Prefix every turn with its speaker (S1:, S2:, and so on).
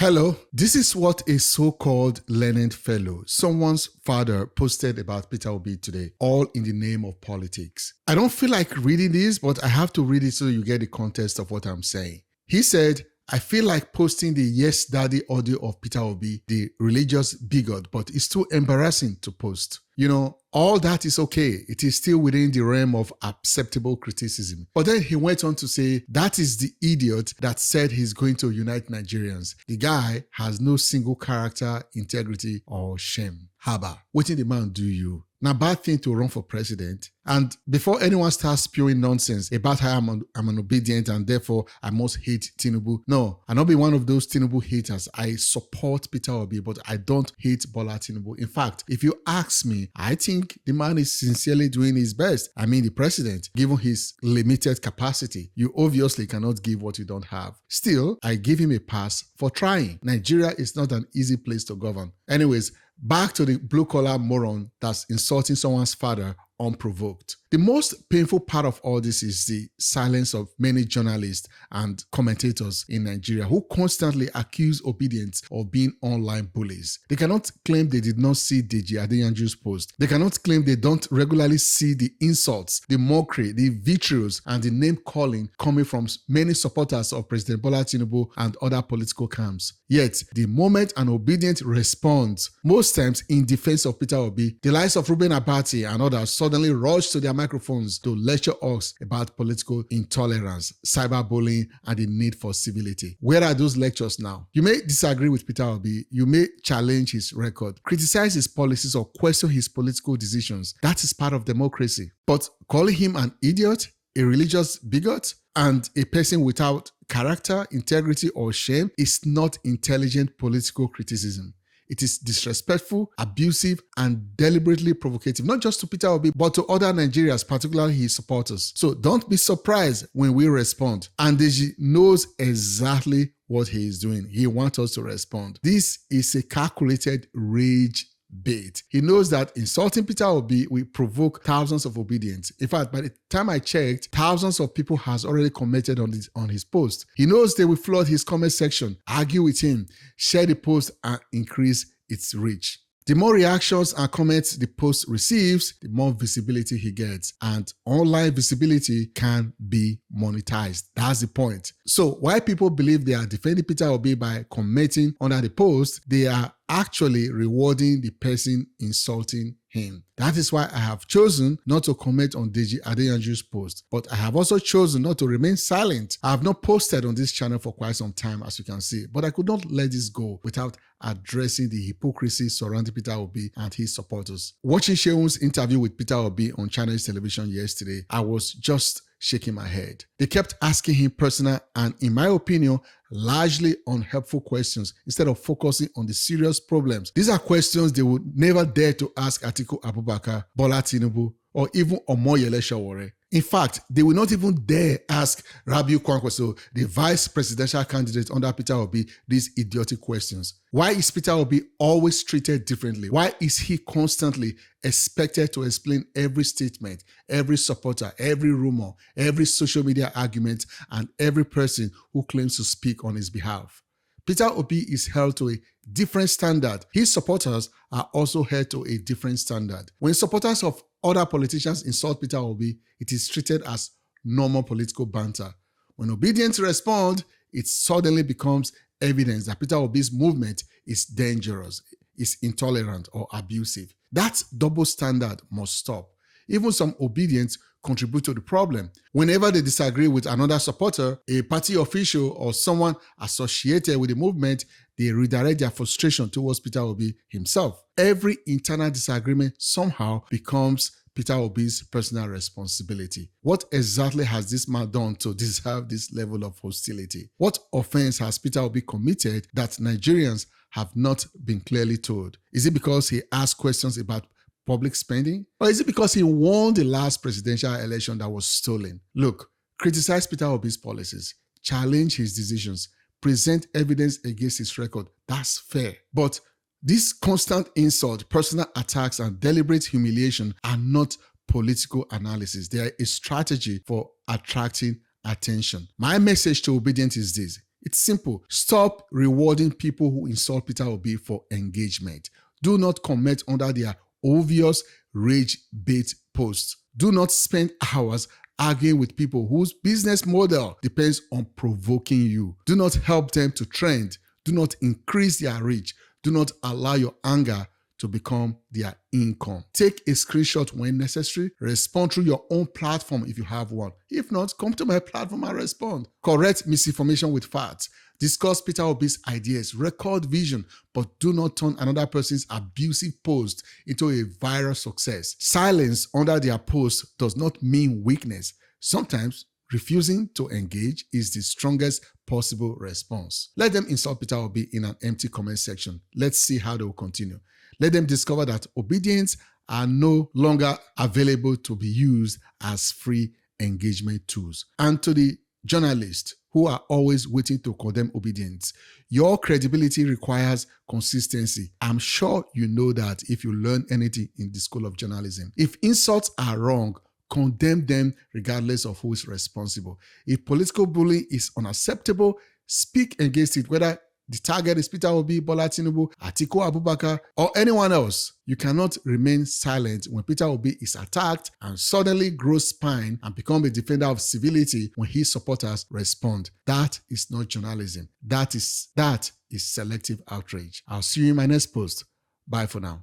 S1: Hello, this is what a so-called learned fellow, someone's father, posted about Peter Obi today, all in the name of politics. I don't feel like reading this, but I have to read it so you get the context of what I'm saying. He said, I feel like posting the Yes Daddy audio of Peter Obi, the religious bigot, but it's too embarrassing to post. You know, all that is okay. It is still within the realm of acceptable criticism. But then he went on to say, that is the idiot that said he's going to unite Nigerians. The guy has no single character, integrity, or shame. Haba, what did the man do you? Now, bad thing to run for president. And before anyone starts spewing nonsense about how I'm an obedient and therefore I must hate Tinubu. No, I'll not be one of those Tinubu haters. I support Peter Obi, but I don't hate Bola Tinubu. In fact, if you ask me, I think the man is sincerely doing his best. I mean, the president, given his limited capacity, you obviously cannot give what you don't have. Still, I give him a pass for trying. Nigeria is not an easy place to govern. Anyways, back to the blue-collar moron that's insulting someone's father unprovoked. The most painful part of all this is the silence of many journalists and commentators in Nigeria who constantly accuse Obidients of being online bullies. They cannot claim they did not see Deji Adeyanju's post. They cannot claim they don't regularly see the insults, the mockery, the vitriol, and the name-calling coming from many supporters of President Bola Tinubu and other political camps. Yet, the moment an Obidient responds, most times in defense of Peter Obi, the likes of Reuben Abati and others suddenly rush to their microphones to lecture us about political intolerance, cyberbullying, and the need for civility. Where are those lectures now? You may disagree with Peter Obi, you may challenge his record, criticize his policies, or question his political decisions. That is part of democracy. But calling him an idiot, a religious bigot, and a person without character, integrity, or shame is not intelligent political criticism. It is disrespectful, abusive, and deliberately provocative, not just to Peter Obi, but to other Nigerians, particularly his supporters. So don't be surprised when we respond. And Deji knows exactly what he is doing. He wants us to respond. This is a calculated rage bait. He knows that insulting Peter Obi will provoke thousands of obedience. In fact, by the time I checked, thousands of people has already commented on his post. He knows they will flood his comment section, argue with him, share the post, and increase its reach. The more reactions and comments the post receives, the more visibility he gets. And online visibility can be monetized. That's the point. So why people believe they are defending Peter Obi by commenting under the post, they are actually rewarding the person insulting him. That is why I have chosen not to comment on Deji Adeyanju's post, but I have also chosen not to remain silent. I have not posted on this channel for quite some time, as you can see, but I could not let this go without addressing the hypocrisy surrounding Peter Obi and his supporters. Watching Sheun's interview with Peter Obi on Channels Television yesterday, I was just shaking my head. They kept asking him personal and, in my opinion, largely unhelpful questions instead of focusing on the serious problems. These are questions they would never dare to ask Atiku Abubakar, Bola Tinubu, or even Omoyele Sowore. In fact, they will not even dare ask Rabiu Kwankwaso, the vice presidential candidate under Peter Obi, these idiotic questions. Why is Peter Obi always treated differently? Why is he constantly expected to explain every statement, every supporter, every rumor, every social media argument, and every person who claims to speak on his behalf? Peter Obi is held to a different standard. His supporters are also held to a different standard. When supporters of other politicians insult Peter Obi, it is treated as normal political banter. When Obidients respond, it suddenly becomes evidence that Peter Obi's movement is dangerous, is intolerant, or abusive. That double standard must stop. Even some Obidients contribute to the problem. Whenever they disagree with another supporter, a party official, or someone associated with the movement, they redirect their frustration towards Peter Obi himself. Every internal disagreement somehow becomes Peter Obi's personal responsibility. What exactly has this man done to deserve this level of hostility? What offense has Peter Obi committed that Nigerians have not been clearly told? Is it because he asked questions about public spending? Or is it because he won the last presidential election that was stolen? Look, criticize Peter Obi's policies, challenge his decisions, present evidence against his record. That's fair. But this constant insult, personal attacks, and deliberate humiliation are not political analysis. They are a strategy for attracting attention. My message to Obidients is this: It's simple. Stop rewarding people who insult Peter Obi for engagement. Do not comment under their obvious rage bait posts. Do not spend hours arguing with people whose business model depends on provoking you. Do not help them to trend. Do not increase their reach. Do not allow your anger to become their income. Take a screenshot when necessary. Respond through your own platform if you have one. If not, come to my platform and respond. Correct misinformation with facts. Discuss Peter Obi's ideas. Record vision, but do not turn another person's abusive post into a viral success. Silence under their post does not mean weakness. Sometimes refusing to engage is the strongest possible response. Let them insult Peter Obi in an empty comment section. Let's see how they will continue. Let them discover that Obidients are no longer available to be used as free engagement tools. And to the journalists who are always waiting to condemn Obidients, your credibility requires consistency. I'm sure you know that if you learn anything in the school of journalism. If insults are wrong, condemn them regardless of who is responsible. If political bullying is unacceptable, speak against it, whether the target is Peter Obi, Bola Tinubu, Atiku Abubakar, or anyone else. You cannot remain silent when Peter Obi is attacked and suddenly grow spine and become a defender of civility when his supporters respond. That is not journalism. That is selective outrage. I'll see you in my next post. Bye for now.